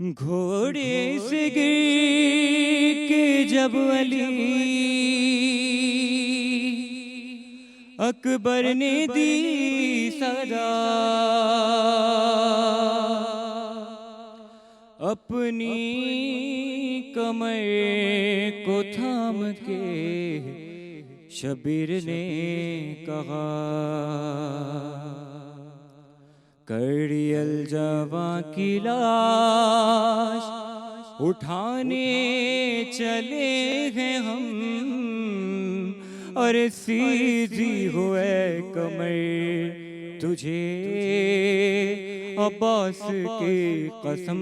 گھوڑے سے گر کے جب علی اکبر نے دی صدا، اپنی کمر کو تھام کے شبیر نے کہا، کڑی الجواں کی لاش اٹھانے چلے ہیں ہم، اور سیدھی ہوئے کمر تجھے عباس کی قسم،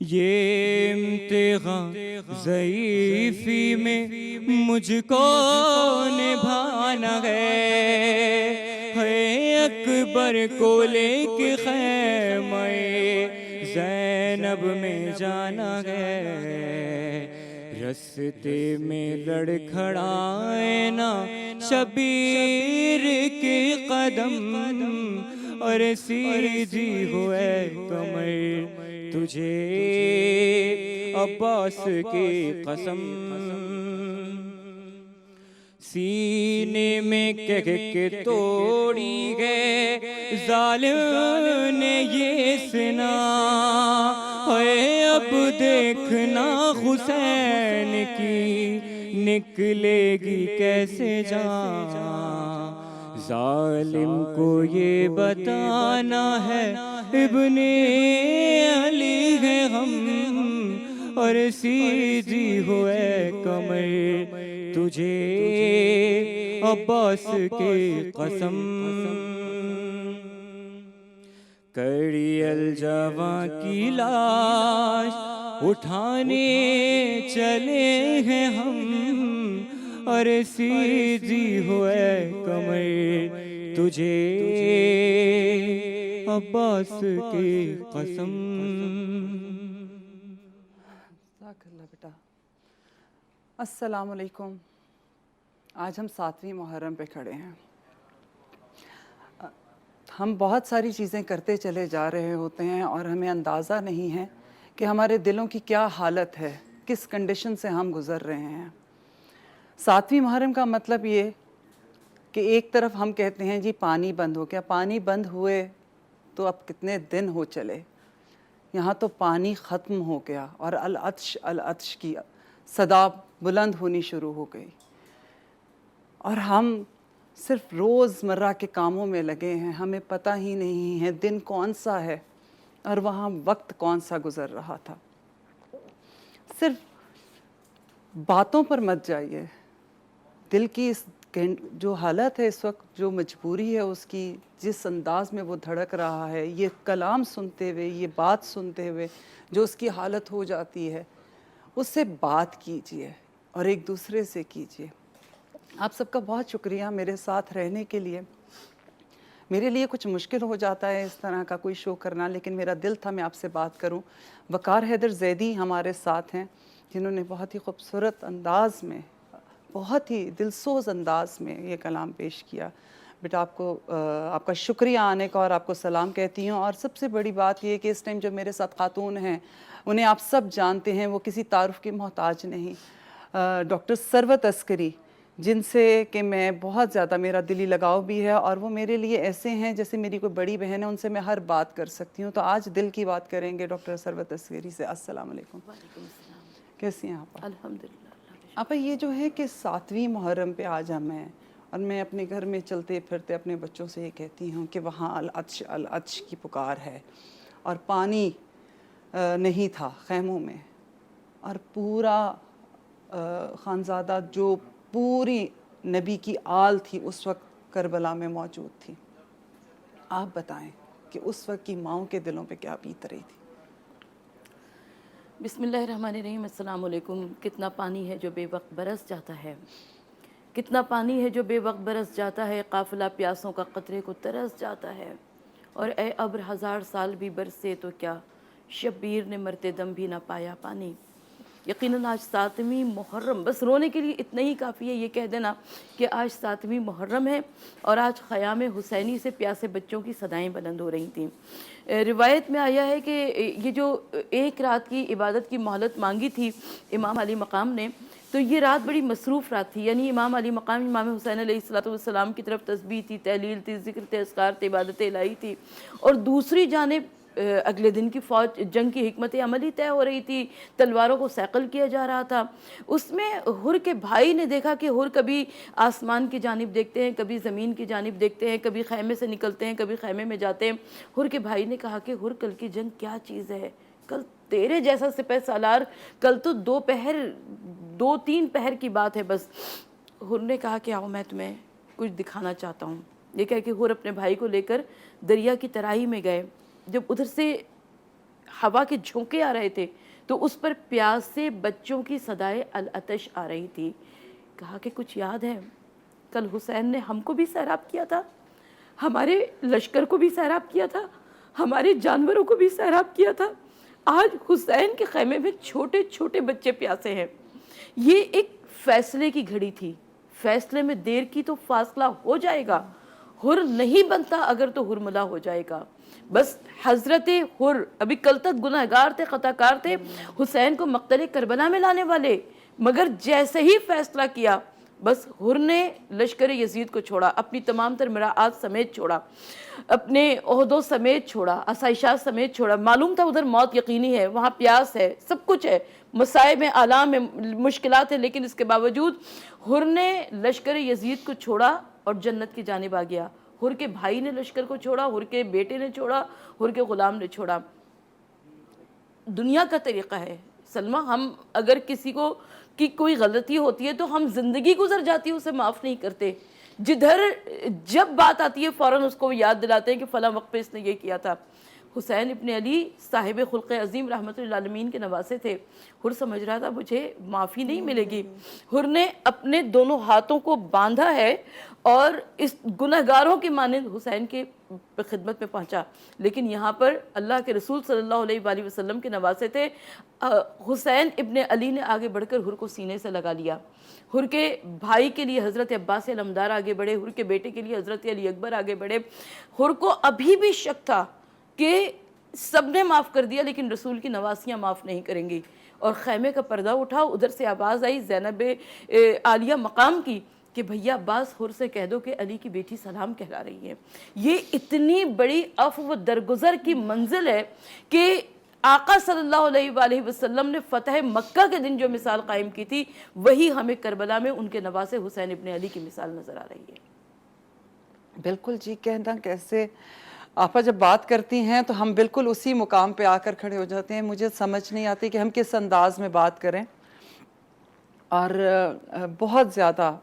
یہ امتحان ضعیفی میں مجھ کو نبھانا ہے اکبر کو لے کے خیمہ زینب میں جانا ہے، رستے میں لڑکھڑائے نا شبیر کے قدم، اور سیدھی ہوئے کمر تجھے عباس کی قسم، سینے میں کہہ کے توڑی گئے ظالم نے یہ سنا، اے اب دیکھنا حسین کی نکلے گی کیسے جان، ظالم کو یہ بتانا ہے ابن علی ہے ہم، اور سیدھی ہوئے کمر تجھے عباس کی قسم، کڑی الجواں کی لاش اٹھانے چلے ہیں ہم، اور سیدھی ہوئے کمر تجھے عباس کی قسم۔ بیٹا السلام علیکم۔ آج ہم 7ویں محرم پہ کھڑے ہیں۔ ہم بہت ساری چیزیں کرتے چلے جا رہے ہوتے ہیں اور ہمیں اندازہ نہیں ہے کہ ہمارے دلوں کی کیا حالت ہے، کس کنڈیشن سے ہم گزر رہے ہیں۔ 7ویں محرم کا مطلب یہ کہ ایک طرف ہم کہتے ہیں جی پانی بند ہو گیا، پانی بند ہوئے تو اب کتنے دن ہو چلے، یہاں تو پانی ختم ہو گیا اور العطش العطش کی صدا بلند ہونی شروع ہو گئی، اور ہم صرف روز مرہ کے کاموں میں لگے ہیں، ہمیں پتہ ہی نہیں ہے دن کون سا ہے اور وہاں وقت کون سا گزر رہا تھا۔ صرف باتوں پر مت جائیے، دل کی اس جو حالت ہے اس وقت، جو مجبوری ہے اس کی، جس انداز میں وہ دھڑک رہا ہے، یہ کلام سنتے ہوئے، یہ بات سنتے ہوئے جو اس کی حالت ہو جاتی ہے، اس سے بات کیجئے اور ایک دوسرے سے کیجئے۔ آپ سب کا بہت شکریہ میرے ساتھ رہنے کے لیے۔ میرے لیے کچھ مشکل ہو جاتا ہے اس طرح کا کوئی شو کرنا، لیکن میرا دل تھا میں آپ سے بات کروں۔ وقار حیدر زیدی ہمارے ساتھ ہیں، جنہوں نے بہت ہی خوبصورت انداز میں، بہت ہی دلسوز انداز میں یہ کلام پیش کیا۔ بیٹا آپ کا شکریہ آنے کا، اور آپ کو سلام کہتی ہوں۔ اور سب سے بڑی بات یہ کہ اس ٹائم جو میرے ساتھ خاتون ہیں انہیں آپ سب جانتے ہیں، وہ کسی تعارف کی محتاج نہیں۔ ڈاکٹر ثروت عسکری، جن سے کہ میں بہت زیادہ میرا دلی لگاؤ بھی ہے، اور وہ میرے لیے ایسے ہیں جیسے میری کوئی بڑی بہن ہے، ان سے میں ہر بات کر سکتی ہوں۔ تو آج دل کی بات کریں گے ڈاکٹر ثروت عسکری سے۔ السلام علیکم۔ وعلیکم السلام۔ کیسی ہیں آپ؟ الحمدللہ۔ آپا یہ جو ہے کہ 7ویں محرم پہ آج ہم ہیں، اور میں اپنے گھر میں چلتے پھرتے اپنے بچوں سے یہ کہتی ہوں کہ وہاں العطش العطش کی پکار ہے، اور پانی نہیں تھا خیموں میں، اور پورا خانزادہ جو پوری نبی کی آل تھی اس وقت کربلا میں موجود تھی۔ آپ بتائیں کہ اس وقت کی ماؤں کے دلوں پہ کیا بیت رہی تھی؟ بسم اللہ الرحمن الرحیم۔ السلام علیکم۔ کتنا پانی ہے جو بے وقت برس جاتا ہے، کتنا پانی ہے جو بے وقت برس جاتا ہے، قافلہ پیاسوں کا قطرے کو ترس جاتا ہے، اور اے ابر 1000 سال بھی برسے تو کیا، شبیر نے مرتے دم بھی نہ پایا پانی۔ یقیناً آج 7ویں محرم، بس رونے کے لیے اتنا ہی کافی ہے یہ کہہ دینا کہ آج 7ویں محرم ہے اور آج خیام حسینی سے پیاسے بچوں کی صدائیں بلند ہو رہی تھیں۔ روایت میں آیا ہے کہ یہ جو ایک رات کی عبادت کی مہلت مانگی تھی امام علی مقام نے، تو یہ رات بڑی مصروف رات تھی، یعنی امام علی مقام امام حسین علیہ السلام کی طرف تسبیح تھی، تحلیل تھی، ذکر تھے، اذکار تھے، عبادت الہی تھی، اور دوسری جانب اگلے دن کی فوج جنگ کی حکمت عملی طے ہو رہی تھی، تلواروں کو صیقل کیا جا رہا تھا۔ اس میں حر کے بھائی نے دیکھا کہ حر کبھی آسمان کی جانب دیکھتے ہیں، کبھی زمین کی جانب دیکھتے ہیں، کبھی خیمے سے نکلتے ہیں، کبھی خیمے میں جاتے ہیں۔ حر کے بھائی نے کہا کہ حر کل کی جنگ کیا چیز ہے، کل تیرے جیسا سپہ سالار، کل تو 2-3 پہر کی بات ہے بس۔ حر نے کہا کہ آؤ میں تمہیں کچھ دکھانا چاہتا ہوں۔ یہ کہہ کہ حر اپنے بھائی کو لے کر دریا کی ترائی میں گئے۔ جب ادھر سے ہوا کے جھونکے آ رہے تھے تو اس پر پیاسے بچوں کی صدائے العطش آ رہی تھی۔ کہا کہ کچھ یاد ہے، کل حسین نے ہم کو بھی سیراب کیا تھا، ہمارے لشکر کو بھی سیراب کیا تھا، ہمارے جانوروں کو بھی سیراب کیا تھا۔ آج حسین کے خیمے میں چھوٹے چھوٹے بچے پیاسے ہیں۔ یہ ایک فیصلے کی گھڑی تھی، فیصلے میں دیر کی تو فاصلہ ہو جائے گا، حر نہیں بنتا اگر تو حرملا ہو جائے گا۔ بس حضرت حر ابھی کل تک گناہگار تھے، خطاکار تھے، حسین کو مقتل کربلا میں لانے والے، مگر جیسے ہی فیصلہ کیا بس حر نے لشکر یزید کو چھوڑا، اپنی تمام تر مراعات سمیت چھوڑا، اپنے عہدوں سمیت چھوڑا، آسائشات سمیت چھوڑا۔ معلوم تھا ادھر موت یقینی ہے، وہاں پیاس ہے، سب کچھ ہے، مصائب ہیں، آلام ہیں، مشکلات ہیں، لیکن اس کے باوجود حر نے لشکر یزید کو چھوڑا اور جنت کی جانب آ گیا۔ حر کے بھائی نے لشکر کو چھوڑا، حر کے بیٹے نے چھوڑا، حر کے غلام نے چھوڑا۔ دنیا کا طریقہ ہے سلمہ، ہم اگر کسی کو کی کوئی غلطی ہوتی ہے تو ہم زندگی گزر جاتی ہے اسے معاف نہیں کرتے، جدھر جب بات آتی ہے فوراً اس کو یاد دلاتے ہیں کہ فلاں وقت پہ اس نے یہ کیا تھا۔ حسین ابن علی صاحب خلق عظیم رحمت للعالمین کے نواسے تھے۔ حر سمجھ رہا تھا مجھے معافی نہیں ملے گی۔ حر نے اپنے دونوں ہاتھوں کو باندھا ہے اور اس گنہگاروں کی مانند حسین کے خدمت میں پہنچا، لیکن یہاں پر اللہ کے رسول صلی اللہ علیہ وآلہ وسلم کے نواسے تھے۔ حسین ابن علی نے آگے بڑھ کر حر کو سینے سے لگا لیا۔ حر کے بھائی کے لیے حضرت عباس علمدار آگے بڑھے، حر کے بیٹے کے لیے حضرت علی اکبر آگے بڑھے۔ حر کو ابھی بھی شک تھا کہ سب نے معاف کر دیا لیکن رسول کی نواسیاں معاف نہیں کریں گی، اور خیمے کا پردہ اٹھا، ادھر سے آواز آئی زینب عالیہ مقام کی کہ بھیا عباس حر سے کہہ دو کہ علی کی بیٹی سلام کہلا رہی ہے۔ یہ اتنی بڑی عفو و درگزر کی منزل ہے کہ آقا صلی اللہ علیہ وآلہ وسلم نے فتح مکہ کے دن جو مثال قائم کی تھی وہی ہمیں کربلا میں ان کے نواسے حسین ابن علی کی مثال نظر آ رہی ہے۔ بالکل جی، کہنا کیسے آپا جب بات کرتی ہیں تو ہم بالکل اسی مقام پہ آ کر کھڑے ہو جاتے ہیں۔ مجھے سمجھ نہیں آتی کہ ہم کس انداز میں بات کریں، اور بہت زیادہ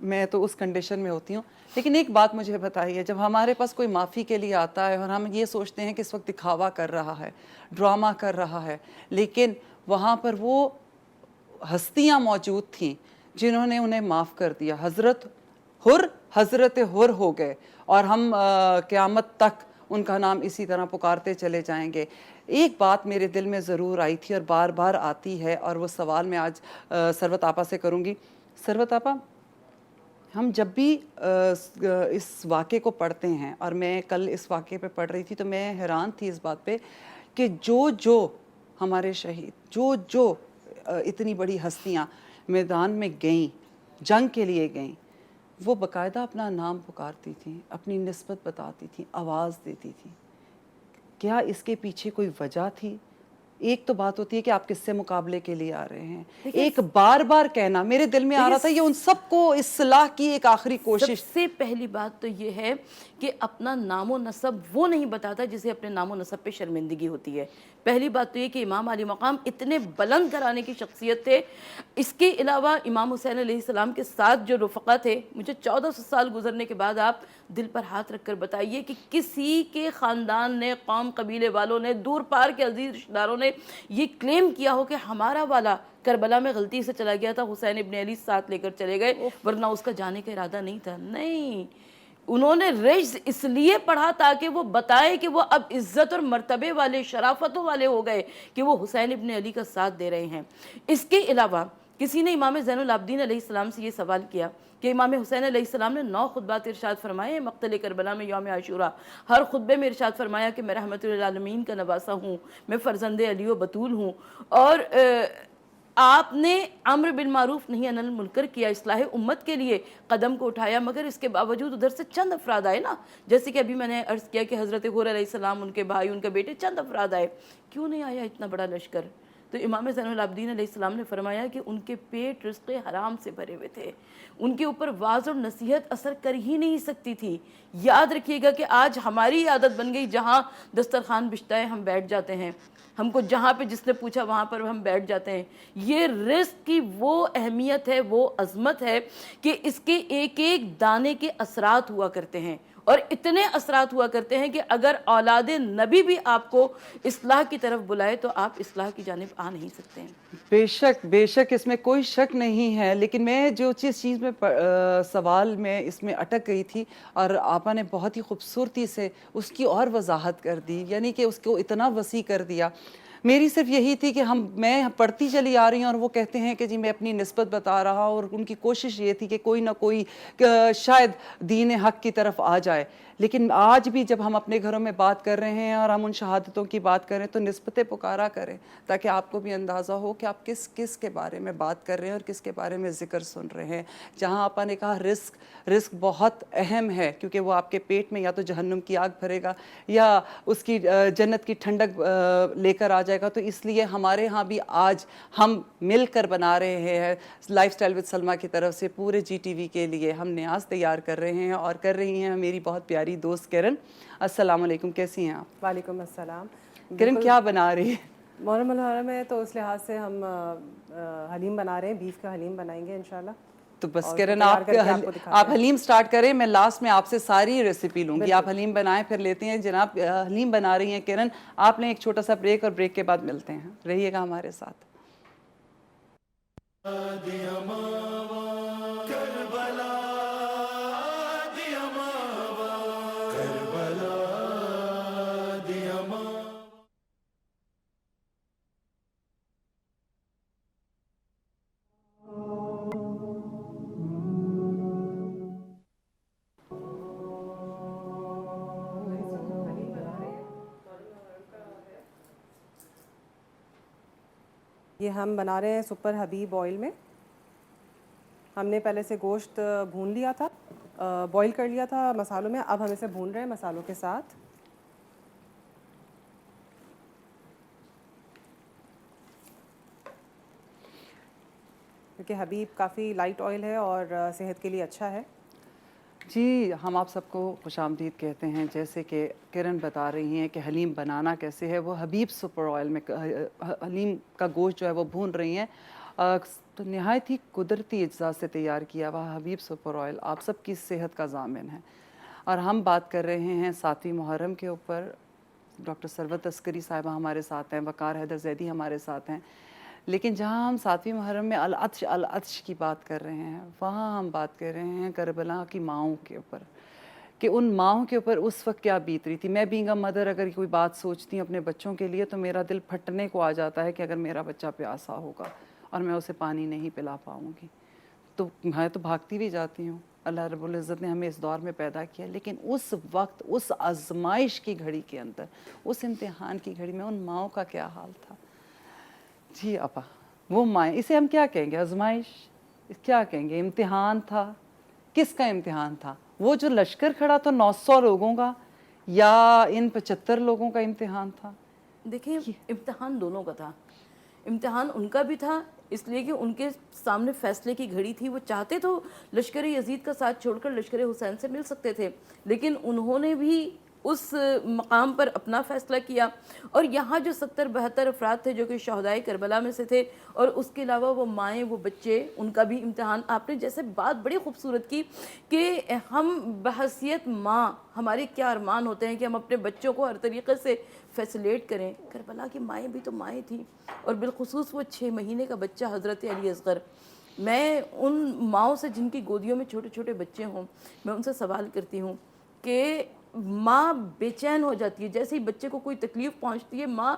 میں تو اس کنڈیشن میں ہوتی ہوں۔ لیکن ایک بات مجھے بتائیے، جب ہمارے پاس کوئی معافی کے لیے آتا ہے اور ہم یہ سوچتے ہیں کہ اس وقت دکھاوا کر رہا ہے، ڈرامہ کر رہا ہے، لیکن وہاں پر وہ ہستیاں موجود تھیں جنہوں نے انہیں معاف کر دیا۔ حضرت حر ہو گئے، اور ہم قیامت تک ان کا نام اسی طرح پکارتے چلے جائیں گے۔ ایک بات میرے دل میں ضرور آئی تھی اور بار بار آتی ہے، اور وہ سوال میں آج ثروت آپا سے کروں گی۔ ثروت آپا، ہم جب بھی اس واقعے کو پڑھتے ہیں، اور میں کل اس واقعے پہ پڑھ رہی تھی تو میں حیران تھی اس بات پہ کہ جو ہمارے شہید، جو اتنی بڑی ہستیاں میدان میں گئیں، جنگ کے لیے گئیں، وہ باقاعدہ اپنا نام پکارتی تھیں، اپنی نسبت بتاتی تھیں، آواز دیتی تھیں۔ کیا اس کے پیچھے کوئی وجہ تھی؟ ایک تو بات ہوتی ہے کہ آپ کس سے مقابلے کے لیے آ رہے ہیں، ایک بار بار کہنا میرے دل میں آ رہا تھا یہ ان سب کو اصلاح کی ایک آخری کوشش۔ سب سے پہلی بات تو یہ ہے کہ اپنا نام و نسب وہ نہیں بتاتا جسے اپنے نام و نسب پہ شرمندگی ہوتی ہے۔ پہلی بات تو یہ کہ امام علی مقام اتنے بلند گھرانے کی شخصیت تھے۔ اس کے علاوہ امام حسین علیہ السلام کے ساتھ جو رفقا تھے، مجھے 1400 سال گزرنے کے بعد آپ دل پر ہاتھ رکھ کر بتائیے کہ کسی کے خاندان نے، قوم قبیلے والوں نے، دور پار کے عزیز رشتہ داروں نے یہ کلیم کیا ہو کہ ہمارا والا کربلا میں غلطی سے چلا گیا تھا، حسین ابن علی ساتھ لے کر چلے گئے ورنہ اس کا جانے کا ارادہ نہیں تھا؟ نہیں، انہوں نے رجز اس لیے پڑھا تاکہ وہ بتائے کہ وہ اب عزت اور مرتبے والے، شرافتوں والے ہو گئے کہ وہ حسین ابن علی کا ساتھ دے رہے ہیں۔ اس کے علاوہ کسی نے امام زین العابدین علیہ السلام سے یہ سوال کیا کہ امام حسین علیہ السلام نے 9 خطبات ارشاد فرمائے ہیں مقتل کربلا میں یوم عاشوراء، ہر خطبے میں ارشاد فرمایا کہ میں رحمت للعالمین کا نواسہ ہوں، میں فرزند علی و بطول ہوں، اور آپ نے امر بالمعروف نہی عن المنکر کیا، اصلاح امت کے لیے قدم کو اٹھایا، مگر اس کے باوجود ادھر سے چند افراد آئے نا، جیسے کہ ابھی میں نے عرض کیا کہ حضرت حور علیہ السلام، ان کے بھائی، ان کے بیٹے، چند افراد آئے، کیوں نہیں آیا اتنا بڑا لشکر؟ تو امام زین العابدین علیہ السلام نے فرمایا کہ ان کے پیٹ رزق حرام سے بھرے ہوئے تھے، ان کے اوپر واعظ اور نصیحت اثر کر ہی نہیں سکتی تھی۔ یاد رکھیے گا کہ آج ہماری عادت بن گئی، جہاں دسترخوان بچھتا ہے ہم بیٹھ جاتے ہیں، ہم کو جہاں پہ جس نے پوچھا وہاں پر ہم بیٹھ جاتے ہیں۔ یہ رزق کی وہ اہمیت ہے، وہ عظمت ہے کہ اس کے ایک ایک دانے کے اثرات ہوا کرتے ہیں، اور اتنے اثرات ہوا کرتے ہیں کہ اگر اولاد نبی بھی آپ کو اصلاح کی طرف بلائے تو آپ اصلاح کی جانب آ نہیں سکتے ہیں۔ بے شک اس میں کوئی شک نہیں ہے، لیکن میں جو چیز میں سوال میں اس میں اٹک گئی تھی، اور آپا نے بہت ہی خوبصورتی سے اس کی اور وضاحت کر دی، یعنی کہ اس کو اتنا وسیع کر دیا۔ میری صرف یہی تھی کہ میں پڑھتی چلی آ رہی ہوں، اور وہ کہتے ہیں کہ جی میں اپنی نسبت بتا رہا ہوں، اور ان کی کوشش یہ تھی کہ کوئی نہ کوئی شاید دین حق کی طرف آ جائے۔ لیکن آج بھی جب ہم اپنے گھروں میں بات کر رہے ہیں اور ہم ان شہادتوں کی بات کریں تو نسبت پکارا کریں، تاکہ آپ کو بھی اندازہ ہو کہ آپ کس کے بارے میں بات کر رہے ہیں اور کس کے بارے میں ذکر سن رہے ہیں۔ جہاں آپا نے کہا رزق بہت اہم ہے، کیونکہ وہ آپ کے پیٹ میں یا تو جہنم کی آگ بھرے گا یا اس کی جنت کی ٹھنڈک لے کر آ جائے گا، تو اس لیے ہمارے ہاں بھی آج ہم مل کر بنا رہے ہیں لائف سٹائل وتھ سلمیٰ کی طرف سے پورے جی ٹی وی کے لیے ہم نیاز تیار کر رہے ہیں، اور کر رہی ہیں میری بہت پیاری دوست کرن۔ السلام علیکم، کیسی ہیں آپ؟ وعلیکم السلام۔ کرن کیا بنا رہی ہے؟ محرم الحرم ہے تو اس لحاظ سے ہم حلیم بنا رہے ہیں، بیف کا حلیم بنائیں گے انشاءاللہ۔ تو بس کرن آپ حلیم سٹارٹ کریں، میں لاسٹ میں آپ سے ساری ریسیپی لوں گی، آپ حلیم بنائیں پھر لیتے ہیں۔ جناب حلیم بنا رہی ہیں کرن، آپ لیں ایک چھوٹا سا بریک، اور بریک کے بعد ملتے ہیں، رہیے گا ہمارے ساتھ۔ یہ ہم بنا رہے ہیں سپر حبیب آئل میں۔ ہم نے پہلے سے گوشت بھون لیا تھا، بوائل کر لیا تھا مسالوں میں، اب ہم اسے بھون رہے ہیں مسالوں کے ساتھ۔ کیونکہ حبیب کافی لائٹ آئل ہے اور صحت کے لیے اچھا ہے۔ جی، ہم آپ سب کو خوش آمدید کہتے ہیں۔ جیسے کہ کرن بتا رہی ہیں کہ حلیم بنانا کیسے ہے، وہ حبیب سپر آئل میں حلیم کا گوشت جو ہے وہ بھون رہی ہیں، تو نہایت ہی قدرتی اجزاء سے تیار کیا ہوا حبیب سپر آئل آپ سب کی صحت کا ضامن ہے۔ اور ہم بات کر رہے ہیں 7ویں محرم کے اوپر۔ ڈاکٹر ثروت عسکری صاحبہ ہمارے ساتھ ہیں، وقار حیدر زیدی ہمارے ساتھ ہیں، لیکن جہاں ہم 7ویں محرم میں العطش کی بات کر رہے ہیں، وہاں ہم بات کر رہے ہیں کربلا کی ماؤں کے اوپر، کہ ان ماؤں کے اوپر اس وقت کیا بیت رہی تھی۔ میں بینگ اے مدر اگر کوئی بات سوچتی ہوں اپنے بچوں کے لیے تو میرا دل پھٹنے کو آ جاتا ہے کہ اگر میرا بچہ پیاسا ہوگا اور میں اسے پانی نہیں پلا پاؤں گی تو میں تو بھاگتی بھی جاتی ہوں۔ اللہ رب العزت نے ہمیں اس دور میں پیدا کیا، لیکن اس وقت اس آزمائش کی گھڑی کے اندر، اس امتحان کی گھڑی میں ان ماؤں کا کیا حال تھا؟ جی آپا، وہ مائیں، اسے ہم کیا کہیں گے؟ آزمائش کیا کہیں گے؟ امتحان تھا۔ کس کا امتحان تھا؟ وہ جو لشکر کھڑا تو 900 لوگوں کا، یا ان 75 لوگوں کا امتحان تھا؟ دیکھیں، امتحان دونوں کا تھا۔ امتحان ان کا بھی تھا اس لیے کہ ان کے سامنے فیصلے کی گھڑی تھی، وہ چاہتے تو لشکر یزید کا ساتھ چھوڑ کر لشکر حسین سے مل سکتے تھے، لیکن انہوں نے بھی اس مقام پر اپنا فیصلہ کیا۔ اور یہاں جو 70-72 افراد تھے جو کہ شہدائے کربلا میں سے تھے، اور اس کے علاوہ وہ مائیں، وہ بچے، ان کا بھی امتحان۔ آپ نے جیسے بات بڑی خوبصورت کی کہ ہم بحیثیت ماں، ہمارے کیا ارمان ہوتے ہیں کہ ہم اپنے بچوں کو ہر طریقے سے فیسلیٹ کریں۔ کربلا کی مائیں بھی تو مائیں تھیں، اور بالخصوص وہ 6 مہینے کا بچہ حضرت علی اصغر۔ میں ان ماؤں سے جن کی گودیوں میں چھوٹے چھوٹے بچے ہوں، میں ان سے سوال کرتی ہوں کہ ماں بے چین ہو جاتی ہے جیسے ہی بچے کو کوئی تکلیف پہنچتی ہے، ماں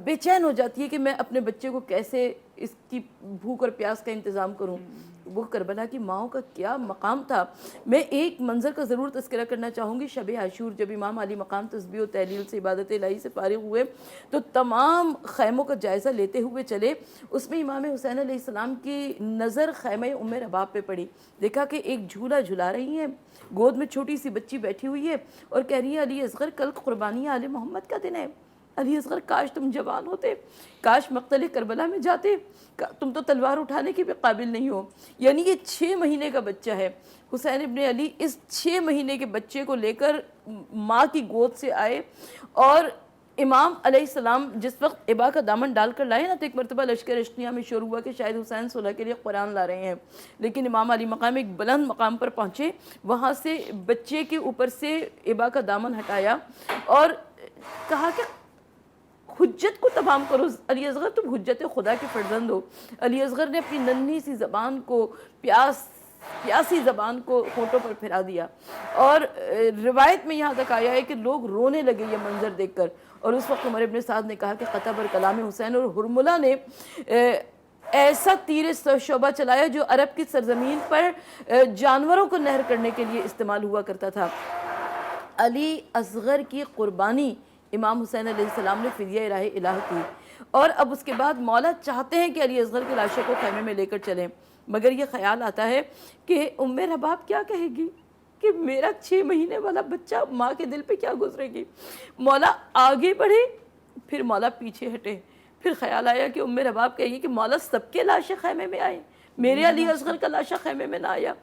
بے چین ہو جاتی ہے کہ میں اپنے بچے کو کیسے اس کی بھوک اور پیاس کا انتظام کروں۔ وہ کربلا کی ماؤں کا کیا مقام تھا۔ میں ایک منظر کا ضرور تذکرہ کرنا چاہوں گی، شب عاشور جب امام علی مقام تسبیح و تحلیل سے عبادت الہی سے فارغ ہوئے تو تمام خیموں کا جائزہ لیتے ہوئے چلے۔ اس میں امام حسین علیہ السلام کی نظر خیمہ ام رباب پہ پڑی، دیکھا کہ ایک جھولا جھلا رہی ہیں، گود میں چھوٹی سی بچی بیٹھی ہوئی ہے اور کہہ رہی ہے علی اصغر کل قربانی آل محمد کا دن ہے، علی اصغر کاش تم جوان ہوتے، کاش مقتل کربلا میں جاتے، تم تو تلوار اٹھانے کے بھی قابل نہیں ہو۔ یعنی یہ 6 مہینے کا بچہ ہے، حسین ابن علی اس 6 مہینے کے بچے کو لے کر ماں کی گود سے آئے، اور امام علیہ السلام جس وقت ابا کا دامن ڈال کر لائے نا تو ایک مرتبہ لشکر اشنیہ میں شور ہوا کہ شاید حسین صلح کے لیے قرآن لا رہے ہیں، لیکن امام علی مقام ایک بلند مقام پر پہنچے، وہاں سے بچے کے اوپر سے ابا کا دامن ہٹایا اور کہا کہ حجت کو تمام کرو، علی اصغر تم حجت خدا کے فرزند ہو۔ علی اصغر نے اپنی ننھی سی زبان کو پیاسی زبان کو ہونٹوں پر پھرا دیا، اور روایت میں یہاں تک آیا ہے کہ لوگ رونے لگے یہ منظر دیکھ کر، اور اس وقت عمر ابن سعد نے کہا کہ قطع بر کلام حسین، اور ہرملہ نے ایسا تیر شعبہ چلایا جو عرب کی سرزمین پر جانوروں کو نہر کرنے کے لیے استعمال ہوا کرتا تھا۔ علی اصغر کی قربانی امام حسین علیہ السلام نے فدیہ راہ الہ کی، اور اب اس کے بعد مولا چاہتے ہیں کہ علی اصغر کی لاشیں کو خیمے میں لے کر چلیں، مگر یہ خیال آتا ہے کہ ام رباب کیا کہے گی کہ میرا 6 مہینے والا بچہ، ماں کے دل پہ کیا گزرے گی۔ مولا آگے بڑھے، پھر مولا پیچھے ہٹے، پھر خیال آیا کہ ام رباب کہے گی کہ مولا سب کے لاشیں خیمے میں آئیں، میرے علی اصغر کا لاشا خیمے میں نہ آیا۔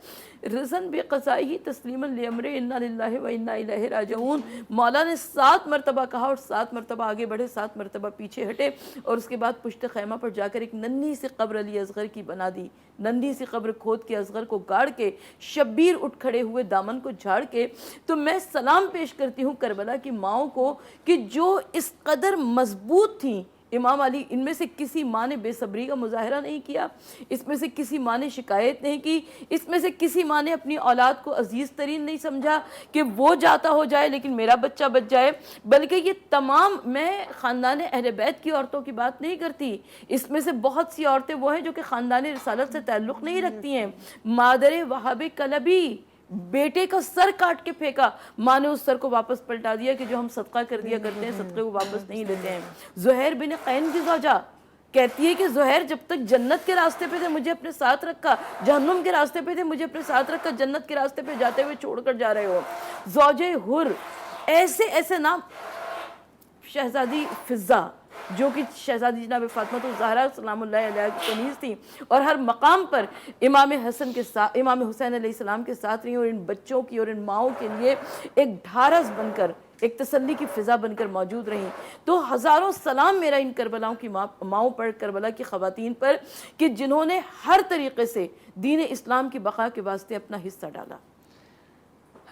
رضن بے قضائی تسلیما لامر انا للہ و انا الیہ راجعون، مولا نے 7 مرتبہ کہا اور 7 مرتبہ آگے بڑھے، 7 مرتبہ پیچھے ہٹے، اور اس کے بعد پشت خیمہ پر جا کر ایک ننھی سی قبر علی اصغر کی بنا دی، ننھی سی قبر کھود کے اصغر کو گاڑ کے شبیر اٹھ کھڑے ہوئے دامن کو جھاڑ کے، تو میں سلام پیش کرتی ہوں کربلا کی ماؤں کو کہ جو اس قدر مضبوط تھیں۔ امام علی، ان میں سے کسی ماں نے بے صبری کا مظاہرہ نہیں کیا، اس میں سے کسی ماں نے شکایت نہیں کی، اس میں سے کسی ماں نے اپنی اولاد کو عزیز ترین نہیں سمجھا کہ وہ جاتا ہو جائے لیکن میرا بچہ بچ جائے، بلکہ یہ تمام، میں خاندان اہل بیت کی عورتوں کی بات نہیں کرتی، اس میں سے بہت سی عورتیں وہ ہیں جو کہ خاندان رسالت سے تعلق نہیں رکھتی ہیں۔ مادر وہاب کلبی، بیٹے کا سر کاٹ کے پھینکا، ماں نے اس سر کو واپس پلٹا دیا کہ جو ہم صدقہ کر دیا کرتے ہیں صدقے کو واپس نہیں لیتے ہیں۔ زہیر بن قین کی زوجہ کہتی ہے کہ زہیر جب تک جنت کے راستے پہ تھے مجھے اپنے ساتھ رکھا، جہنم کے راستے پہ تھے مجھے اپنے ساتھ رکھا، جنت کے راستے پہ جاتے ہوئے چھوڑ کر جا رہے ہو۔ زوجہ حر، ایسے نام، شہزادی فضہ جو کہ شہزادی جناب فاطمہ الزہرا سلام اللہ علیہ کی کنیز تھی، اور ہر مقام پر امام حسین علیہ السلام کے ساتھ رہی، اور ان بچوں کی اور ان ماؤں کے لیے ایک ڈھارس بن کر، ایک تسلی کی فضا بن کر موجود رہیں۔ تو ہزاروں سلام میرا ان کربلاؤں کی ماؤں پر، کربلا کی خواتین پر، کہ جنہوں نے ہر طریقے سے دین اسلام کی بقا کے واسطے اپنا حصہ ڈالا۔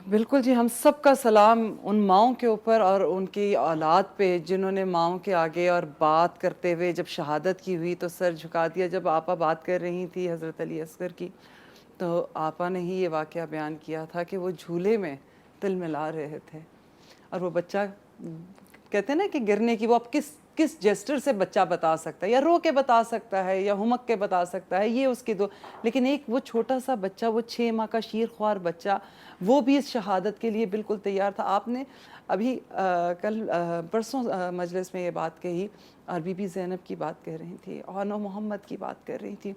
بالکل جی، ہم سب کا سلام ان ماؤں کے اوپر اور ان کی اولاد پہ جنہوں نے ماؤں کے آگے اور بات کرتے ہوئے جب شہادت کی ہوئی تو سر جھکا دیا۔ جب آپا بات کر رہی تھی حضرت علی اصغر کی، تو آپا نے ہی یہ واقعہ بیان کیا تھا کہ وہ جھولے میں تل ملا رہے تھے، اور وہ بچہ کہتے ہیں نا کہ گرنے کی، وہ اب کس جیسٹر سے بچہ بتا سکتا ہے، یا رو کے بتا سکتا ہے یا ہمک کے بتا سکتا ہے، یہ اس کی لیکن ایک وہ چھوٹا سا بچہ، وہ 6 ماہ کا شیر خوار بچہ، وہ بھی اس شہادت کے لیے بالکل تیار تھا۔ آپ نے ابھی کل پرسوں مجلس میں یہ بات کہی، اور بی بی زینب کی بات کر رہی تھی، اور محمد کی بات کر رہی تھی،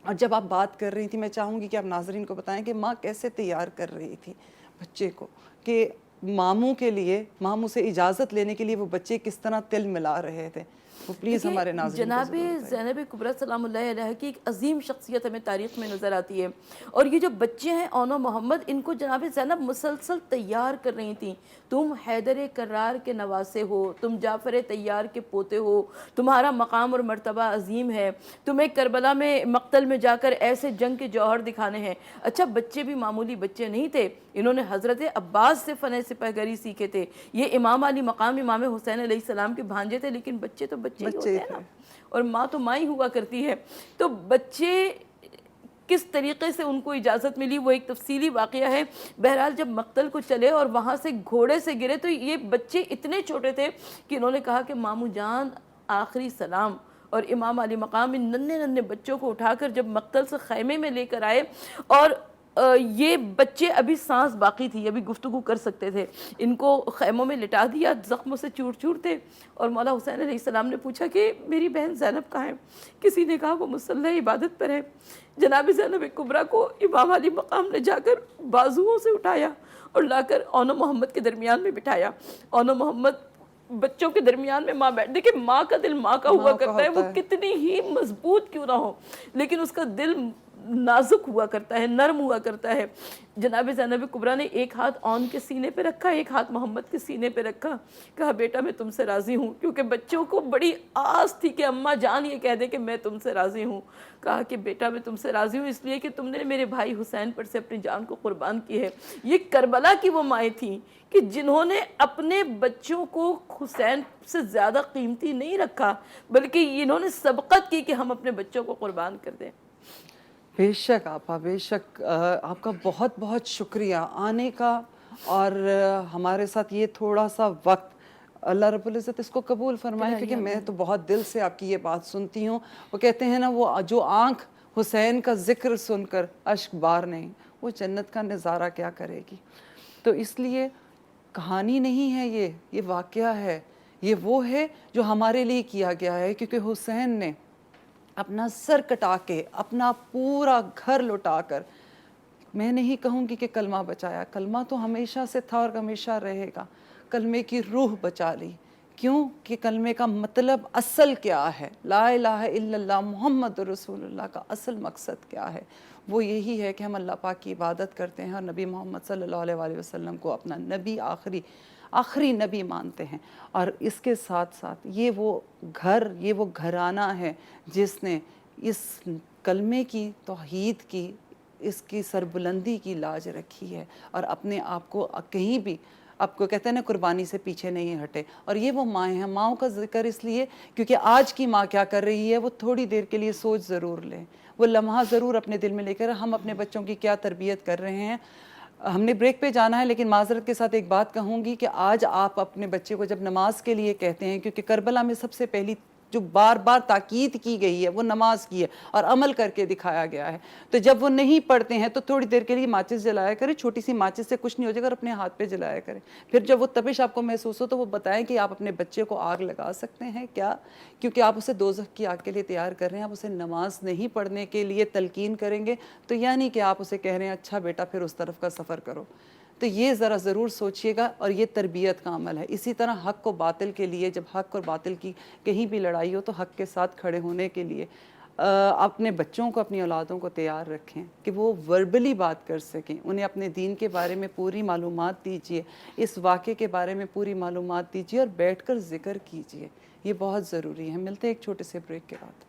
اور جب آپ بات کر رہی تھی میں چاہوں گی کہ آپ ناظرین کو بتائیں کہ ماں کیسے تیار کر رہی تھی بچے کو، کہ ماموں کے لیے، ماموں سے اجازت لینے کے لیے وہ بچے کس طرح تل ملا رہے تھے۔ وہ پلیز ہمارے ناظرین جناب زینب کبریٰ سلام اللہ علیہ کی ایک عظیم شخصیت ہمیں تاریخ میں نظر آتی ہے، اور یہ جو بچے ہیں اون و محمد، ان کو جناب زینب مسلسل تیار کر رہی تھیں۔ تم حیدر کرار کے نواسے ہو، تم جعفر طیار کے پوتے ہو، تمہارا مقام اور مرتبہ عظیم ہے، تمہیں کربلا میں مقتل میں جا کر ایسے جنگ کے جوہر دکھانے ہیں۔ اچھا، بچے بھی معمولی بچے نہیں تھے، انہوں نے حضرت عباس سے فن سپہ گری سیکھے تھے۔ یہ امام علی مقام امام حسین علیہ السلام کے بھانجے تھے، لیکن بچے تو بچے ہی ہوتے ہیں نا، اور ماں تو ماں ہی ہوا کرتی ہے۔ تو بچے کس طریقے سے ان کو اجازت ملی وہ ایک تفصیلی واقعہ ہے۔ بہرحال جب مقتل کو چلے اور وہاں سے گھوڑے سے گرے تو یہ بچے اتنے چھوٹے تھے کہ انہوں نے کہا کہ مامو جان آخری سلام، اور امام علی مقام ان ننھے ننھے بچوں کو اٹھا کر جب مقتل سے خیمے میں لے کر آئے، اور یہ بچے ابھی سانس باقی تھی، ابھی گفتگو کر سکتے تھے، ان کو خیموں میں لٹا دیا، زخموں سے چور چور تھے، اور مولا حسین علیہ السلام نے پوچھا کہ میری بہن زینب کہاں ہے؟ کسی نے کہا وہ مصلی عبادت پر ہے۔ جناب زینب کبریٰ کو امام علی مقام نے جا کر بازوؤں سے اٹھایا اور لا کر اون و محمد کے درمیان میں بٹھایا۔ اون و محمد بچوں کے درمیان میں ماں بیٹھ، دیکھیں ماں کا دل ماں کا ہوا کرتا ہے، وہ کتنی ہی مضبوط کیوں نہ ہو لیکن اس کا دل نازک ہوا کرتا ہے، نرم ہوا کرتا ہے۔ جناب زینب کبریٰ نے ایک ہاتھ اون کے سینے پہ رکھا، ایک ہاتھ محمد کے سینے پہ رکھا، کہا بیٹا میں تم سے راضی ہوں، کیونکہ بچوں کو بڑی آس تھی کہ اماں جان یہ کہہ دے کہ میں تم سے راضی ہوں۔ کہا کہ بیٹا میں تم سے راضی ہوں اس لیے کہ تم نے میرے بھائی حسین پر سے اپنی جان کو قربان کی ہے۔ یہ کربلا کی وہ مائیں تھیں کہ جنہوں نے اپنے بچوں کو حسین سے زیادہ قیمتی نہیں رکھا، بلکہ انہوں نے سبقت کی کہ ہم اپنے بچوں کو قربان کر دیں۔ بے شک آپا، بے شک، آپ کا بہت بہت شکریہ آنے کا، اور ہمارے ساتھ یہ تھوڑا سا وقت اللہ رب العزت اس کو قبول فرمائے، کیونکہ میں تو بہت دل سے آپ کی یہ بات سنتی ہوں۔ وہ کہتے ہیں نا، وہ جو آنکھ حسین کا ذکر سن کر اشک بار نہیں، وہ جنت کا نظارہ کیا کرے گی۔ تو اس لیے کہانی نہیں ہے یہ واقعہ ہے، یہ وہ ہے جو ہمارے لیے کیا گیا ہے، کیونکہ حسین نے اپنا سر کٹا کے، اپنا پورا گھر لٹا کر، میں نہیں کہوں گی کہ کلمہ بچایا، کلمہ تو ہمیشہ سے تھا اور ہمیشہ رہے گا، کلمے کی روح بچا لی۔ کیوں کہ کلمے کا مطلب اصل کیا ہے، لا الہ الا اللہ محمد رسول اللہ کا اصل مقصد کیا ہے؟ وہ یہی ہے کہ ہم اللہ پاک کی عبادت کرتے ہیں اور نبی محمد صلی اللہ علیہ وسلم کو اپنا نبی، آخری نبی مانتے ہیں، اور اس کے ساتھ ساتھ یہ وہ گھرانہ ہے جس نے اس کلمے کی، توحید کی، اس کی سربلندی کی لاج رکھی ہے، اور اپنے آپ کو کہیں بھی، آپ کو کہتے ہیں نا، قربانی سے پیچھے نہیں ہٹے۔ اور یہ وہ مائیں ہیں، ماؤں کا ذکر اس لیے کیونکہ آج کی ماں کیا کر رہی ہے، وہ تھوڑی دیر کے لیے سوچ ضرور لیں، وہ لمحہ ضرور اپنے دل میں لے کر ہم اپنے بچوں کی کیا تربیت کر رہے ہیں۔ ہم نے بریک پہ جانا ہے، لیکن معذرت کے ساتھ ایک بات کہوں گی کہ آج آپ اپنے بچے کو جب نماز کے لیے کہتے ہیں، کیونکہ کربلا میں سب سے پہلی جو بار بار تاکید کی گئی ہے وہ نماز کی ہے اور عمل کر کے دکھایا گیا ہے، تو جب وہ نہیں پڑھتے ہیں تو تھوڑی دیر کے لیے ماچس جلایا کریں، چھوٹی سی ماچس سے کچھ نہیں ہو جائے گا، اور اپنے ہاتھ پہ جلایا کریں، پھر جب وہ تپش آپ کو محسوس ہو تو وہ بتائیں کہ آپ اپنے بچے کو آگ لگا سکتے ہیں کیا، کیونکہ آپ اسے دوزخ کی آگ کے لیے تیار کر رہے ہیں، آپ اسے نماز نہیں پڑھنے کے لیے تلقین کریں گے تو یعنی کہ آپ اسے کہہ رہے ہیں اچھا بیٹا پھر اس طرف کا سفر کرو۔ تو یہ ذرا ضرور سوچئے گا، اور یہ تربیت کا عمل ہے۔ اسی طرح حق و باطل کے لیے، جب حق اور باطل کی کہیں بھی لڑائی ہو تو حق کے ساتھ کھڑے ہونے کے لیے اپنے بچوں کو، اپنی اولادوں کو تیار رکھیں کہ وہ وربلی بات کر سکیں، انہیں اپنے دین کے بارے میں پوری معلومات دیجئے، اس واقعے کے بارے میں پوری معلومات دیجئے اور بیٹھ کر ذکر کیجئے، یہ بہت ضروری ہے۔ ملتے ہیں ایک چھوٹے سے بریک کے بعد۔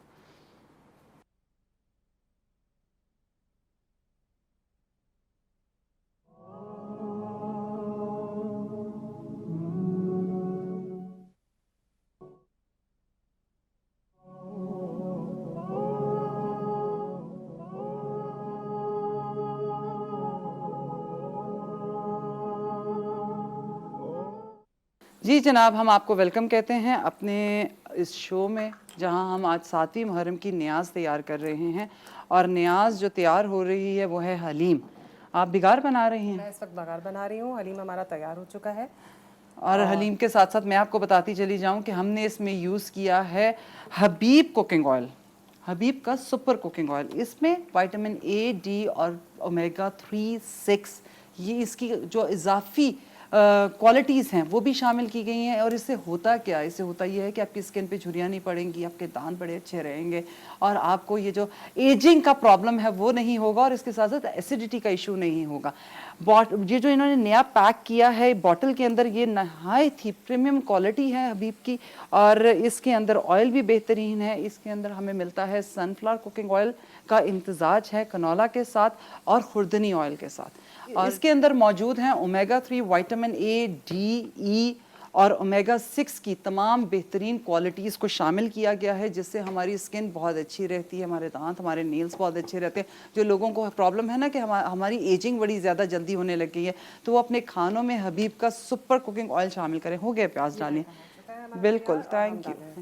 جی جناب، ہم آپ کو ویلکم کہتے ہیں اپنے اس شو میں، جہاں ہم آج 7ویں محرم کی نیاز تیار کر رہے ہیں، اور نیاز جو تیار ہو رہی ہے وہ ہے حلیم۔ آپ بگار بنا رہی ہیں؟ میں اس وقت بگار بنا رہی ہوں، حلیم ہمارا تیار ہو چکا ہے۔ اور حلیم کے ساتھ ساتھ میں آپ کو بتاتی چلی جاؤں کہ ہم نے اس میں یوز کیا ہے حبیب کوکنگ آئل، حبیب کا سپر کوکنگ آئل۔ اس میں وائٹامن اے، ڈی اور اومیگا 3، 6 یہ اس کی جو اضافی کوالٹیز ہیں وہ بھی شامل کی گئی ہیں، اور اس سے ہوتا کیا ہے؟ اس سے ہوتا یہ ہے کہ آپ کی اسکن پہ جھریاں نہیں پڑیں گی، آپ کے دانت بڑے اچھے رہیں گے، اور آپ کو یہ جو ایجنگ کا پرابلم ہے وہ نہیں ہوگا، اور اس کے ساتھ ساتھ ایسیڈیٹی کا ایشو نہیں ہوگا۔ یہ جو انہوں نے نیا پیک کیا ہے بوٹل کے اندر، یہ نہایت ہی پریمیم کوالٹی ہے حبیب کی، اور اس کے اندر آئل بھی بہترین ہے۔ اس کے اندر ہمیں ملتا ہے سن فلاور کوکنگ آئل کا امتزاج ہے کنولا کے ساتھ اور خوردنی آئل کے ساتھ، اور اس کے اندر موجود ہیں اومیگا 3، وائٹامن اے، ڈی، ای اور اومیگا 6 کی تمام بہترین کوالٹیز کو شامل کیا گیا ہے، جس سے ہماری اسکن بہت اچھی رہتی ہے، ہمارے دانت ہمارے نیلز بہت اچھے رہتے ہیں. جو لوگوں کو پرابلم ہے نا کہ ہماری ایجنگ بڑی زیادہ جلدی ہونے لگ گئی ہے، تو وہ اپنے کھانوں میں حبیب کا سپر کوکنگ آئل شامل کریں. ہو گیا پیاز ڈالیں. بالکل، تھینک یو.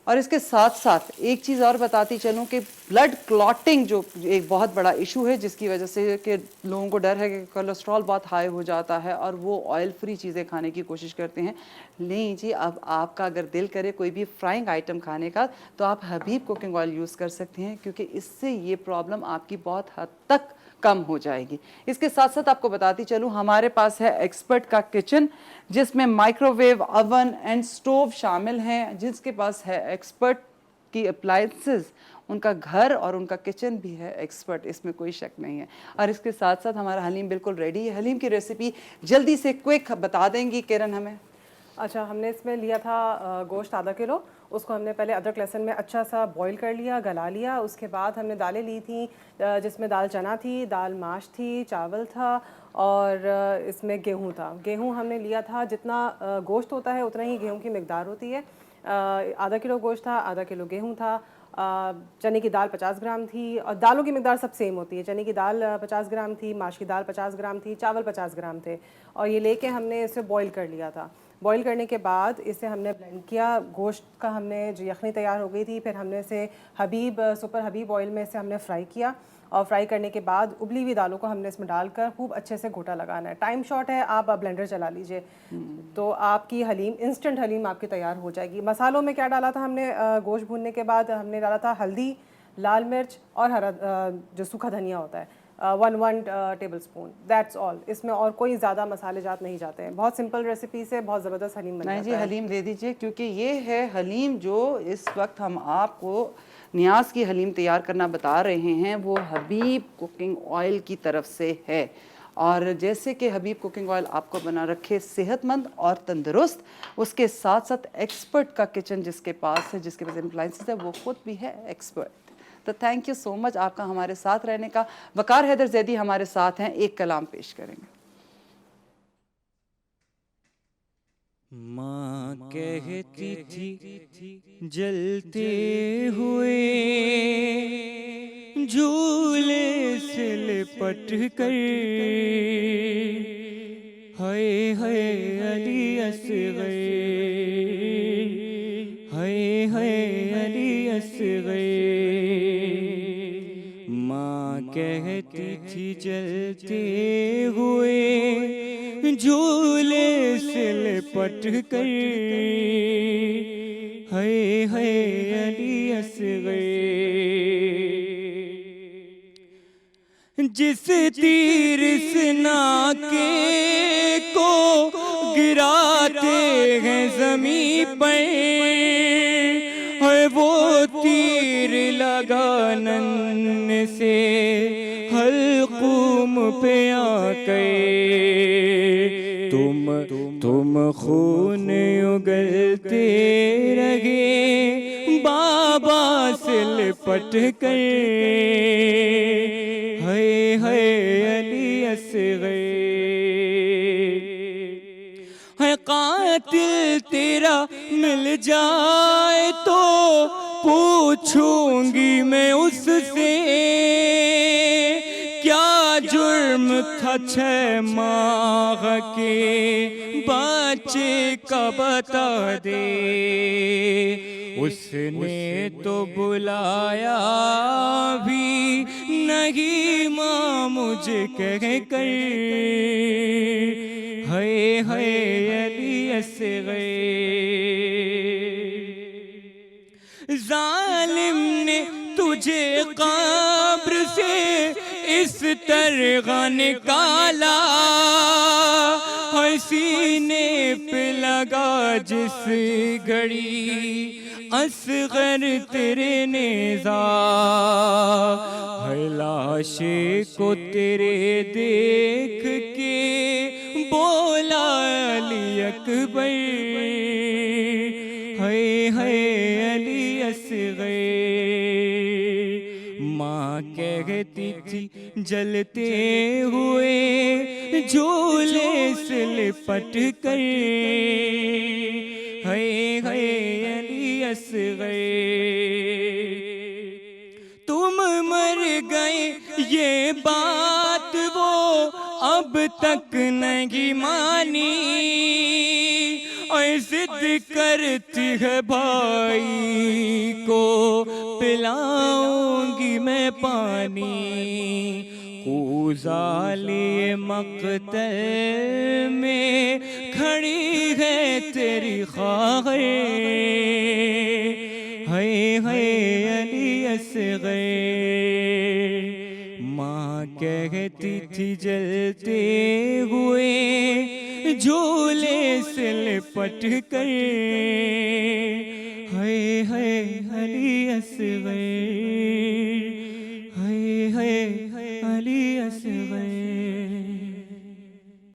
اور اس کے ساتھ ساتھ ایک چیز اور بتاتی چلوں کہ بلڈ کلاٹنگ جو ایک بہت بڑا ایشو ہے، جس کی وجہ سے کہ لوگوں کو ڈر ہے کہ کولیسٹرول بہت ہائی ہو جاتا ہے اور وہ آئل فری چیزیں کھانے کی کوشش کرتے ہیں. نہیں جی، اب آپ کا اگر دل کرے کوئی بھی فرائنگ آئٹم کھانے کا تو آپ حبیب کوکنگ آئل یوز کر سکتے ہیں، کیونکہ اس سے یہ پرابلم آپ کی بہت حد تک کم ہو جائے گی. اس کے ساتھ ساتھ آپ کو بتاتی چلوں ہمارے پاس ہے ایکسپرٹ کا کچن، جس میں مائکرو ویو، اوون اینڈ سٹوو شامل ہیں. جس کے پاس ہے ایکسپرٹ کی اپلائنسز، ان کا گھر اور ان کا کچن بھی ہے ایکسپرٹ، اس میں کوئی شک نہیں ہے. اور اس کے ساتھ ساتھ ہمارا حلیم بالکل ریڈی ہے. حلیم کی ریسیپی جلدی سے کوئک بتا دیں گی کرن ہمیں؟ اچھا، ہم نے اس میں لیا تھا گوشت آدھا کلو. اس کو ہم نے پہلے ادرک لہسن میں اچھا سا بوائل کر لیا، گلا لیا. اس کے بعد ہم نے دالیں لی تھیں، جس میں دال چنا تھی، دال ماش تھی، چاول تھا اور اس میں گیہوں تھا. گیہوں ہم نے لیا تھا، جتنا گوشت ہوتا ہے اتنا ہی گیہوں کی مقدار ہوتی ہے. آدھا کلو گوشت تھا، آدھا کلو گیہوں تھا. چنے کی دال 50 گرام تھی، اور دالوں کی مقدار سب سیم ہوتی ہے. چنے کی دال 50 گرام تھی، ماش کی دال 50 گرام تھی، چاول 50 گرام تھے. اور یہ لے کے ہم نے اسے بوائل کر لیا تھا. بوائل کرنے کے بعد اسے ہم نے بلینڈ کیا. گوشت کا ہم نے جو یخنی تیار ہو گئی تھی، پھر ہم نے اسے سپر حبیب آئل میں اسے ہم نے فرائی کیا. اور فرائی کرنے کے بعد ابلی ہوئی دالوں کو ہم نے اس میں ڈال کر خوب اچھے سے گھوٹا لگانا ہے. ٹائم شارٹ ہے، آپ بلینڈر چلا لیجئے تو آپ کی حلیم، انسٹنٹ حلیم آپ کی تیار ہو جائے گی. مسالوں میں کیا ڈالا تھا ہم نے؟ گوشت بھوننے کے بعد ہم نے ڈالا تھا ہلدی، لال مرچ اور ہرا جو سوکھا دھنیا ہوتا ہے، 1 ٹیبل اسپون. That's all. اس میں اور کوئی زیادہ مسالے جات نہیں جاتے ہیں. بہت سمپل ریسیپی سے بہت زبردست حلیم بن جاتا ہے. نہیں جی، حلیم دے دیجئے، کیونکہ یہ ہے حلیم جو اس وقت ہم آپ کو نیاز کی حلیم تیار کرنا بتا رہے ہیں، وہ حبیب کوکنگ آئل کی طرف سے ہے. اور جیسے کہ حبیب کوکنگ آئل آپ کو بنا رکھے صحت مند اور تندرست، اس کے ساتھ ساتھ ایکسپرٹ کا کچن جس کے پاس ہے، جس کے پاس اپلائنسز ہے، وہ خود بھی ہے ایکسپرٹ. تو تھینک یو سو مچ آپ کا ہمارے ساتھ رہنے کا. وقار حیدر زیدی ہمارے ساتھ ہیں، ایک کلام پیش کریں گے. ماں کہتی تھی جلتے ہوئے جھولے سے لپٹ کر، ہائے ہائے علی اصغر، ہائے ہائے علی اصغر. ماں کہتی تھی جلتے ہوئے جھولے سے لپٹ کر، ہائے ہائے علی اصغر. جس تیر سنا کے کو گراتے ہیں زمین پر، ہے وہ تیر لگانن سے حلقوم پہ آ کے تم خون اگلتے رہے بابا سے لپٹ کر، ہائے ہائے علی اصغر. ہے قاتل تیرا مل جائے تو پوچھوں گی میں اس سے، کیا جرم تھا 6 ماہ کے بچے کا بتا دے. اس نے تو بلایا بھی نہیں ماں مجھے کہہ کر، ہائے ہائے علی اصغر. ظالم نے تجھے قبر سے اس طرح نکالا، سینے پہ لگا جس گھڑی اصغر تیرے نیزہ، ہے لاش کو تیرے دیکھ کے بولا علی اکبر، ہائے ہائے علی اصغر. ماں کے کہتی تھی جلتے ہوئے جھولے سے لپٹ کر، ہے علی اصغر تم مر گئے، یہ بات وہ اب تک نہیں مانی، اور ضد کرتی ہے بھائی کو پلاؤں گی میں پانی، غزالی مقتل میں کھڑی ہے تیری خواہر، ہے علی اصغر ماں کہتی تھی جلتے ہوئے جھولے سے لپٹ کر، ہے علی اصغر، ہے علی